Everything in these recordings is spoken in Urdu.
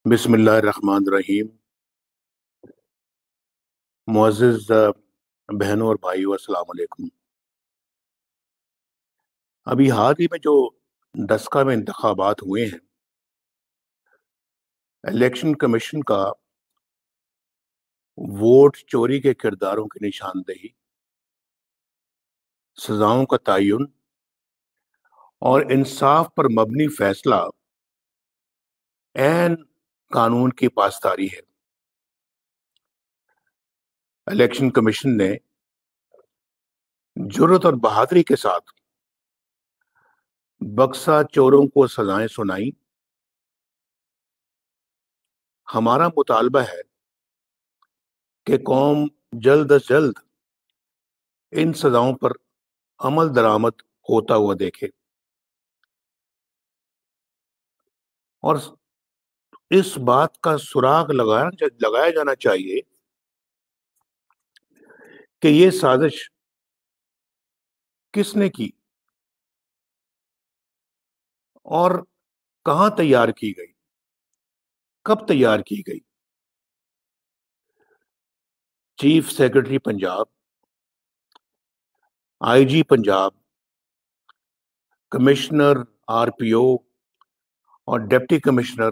بسم اللہ الرحمن الرحیم۔ معزز بہنوں اور بھائیوں، السلام علیکم۔ ابھی حال ہی میں جو ڈسکا میں انتخابات ہوئے ہیں، الیکشن کمیشن کا ووٹ چوری کے کرداروں کی نشاندہی، سزاؤں کا تعین اور انصاف پر مبنی فیصلہ عین قانون کی پاسداری ہے۔ الیکشن کمیشن نے جرات اور بہادری کے ساتھ بکسا چوروں کو سزائیں سنائیں۔ ہمارا مطالبہ ہے کہ قوم جلد از جلد ان سزاؤں پر عمل درآمد ہوتا ہوا دیکھے اور اس بات کا سراغ لگایا جانا چاہیے کہ یہ سازش کس نے کی اور کہاں تیار کی گئی، کب تیار کی گئی۔ چیف سیکرٹری پنجاب، آئی جی پنجاب، کمشنر آر پی او اور ڈپٹی کمشنر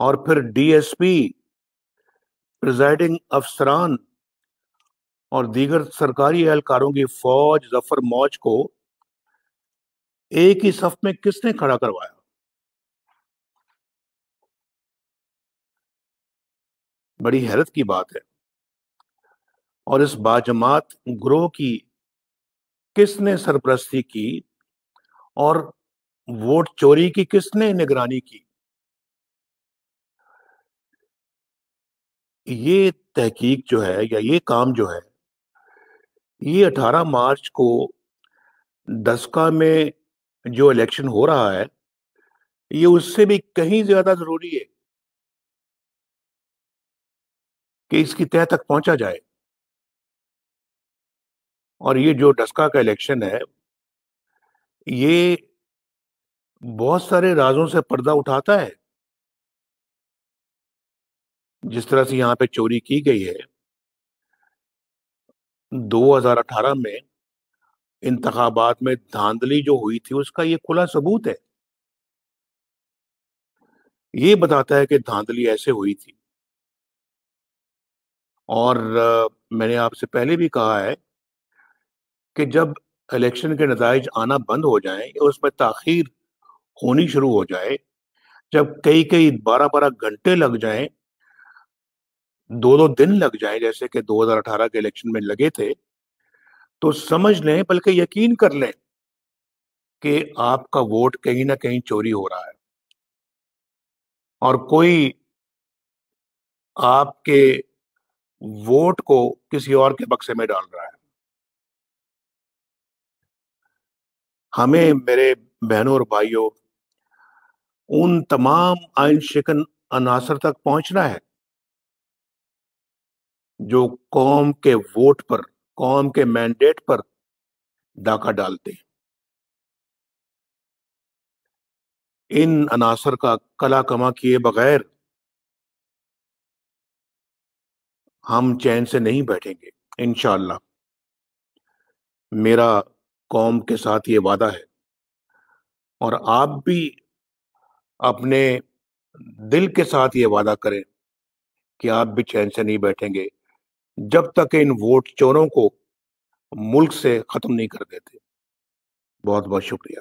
اور پھر ڈی ایس پی، پریزائڈنگ افسران اور دیگر سرکاری اہلکاروں کی فوج ظفر موج کو ایک ہی صف میں کس نے کھڑا کروایا؟ بڑی حیرت کی بات ہے۔ اور اس باجماعت گروہ کی کس نے سرپرستی کی اور ووٹ چوری کی کس نے نگرانی کی؟ یہ تحقیق جو ہے یا یہ کام جو ہے، یہ 18 مارچ کو ڈسکا میں جو الیکشن ہو رہا ہے، یہ اس سے بھی کہیں زیادہ ضروری ہے کہ اس کی تہہ تک پہنچا جائے۔ اور یہ جو ڈسکا کا الیکشن ہے، یہ بہت سارے رازوں سے پردہ اٹھاتا ہے۔ جس طرح سے یہاں پہ چوری کی گئی ہے، 2018 میں انتخابات میں دھاندلی جو ہوئی تھی، اس کا یہ کھلا ثبوت ہے۔ یہ بتاتا ہے کہ دھاندلی ایسے ہوئی تھی۔ اور میں نے آپ سے پہلے بھی کہا ہے کہ جب الیکشن کے نتائج آنا بند ہو جائیں یا اس میں تاخیر ہونی شروع ہو جائے، جب کئی 12 گھنٹے لگ جائیں، 2 دن لگ جائیں، جیسے کہ 2018 کے الیکشن میں لگے تھے، تو سمجھ لیں بلکہ یقین کر لیں کہ آپ کا ووٹ کہیں نہ کہیں چوری ہو رہا ہے اور کوئی آپ کے ووٹ کو کسی اور کے بکسے میں ڈال رہا ہے۔ ہمیں، میرے بہنوں اور بھائیوں، ان تمام آئین شکن عناصر تک پہنچنا ہے جو قوم کے ووٹ پر، قوم کے مینڈیٹ پر ڈاکہ ڈالتے ہیں۔ ان عناصر کا کلا کما کیے بغیر ہم چین سے نہیں بیٹھیں گے انشاءاللہ۔ میرا قوم کے ساتھ یہ وعدہ ہے، اور آپ بھی اپنے دل کے ساتھ یہ وعدہ کریں کہ آپ بھی چین سے نہیں بیٹھیں گے جب تک ان ووٹ چوروں کو ملک سے ختم نہیں کر دیتے۔ بہت بہت شکریہ۔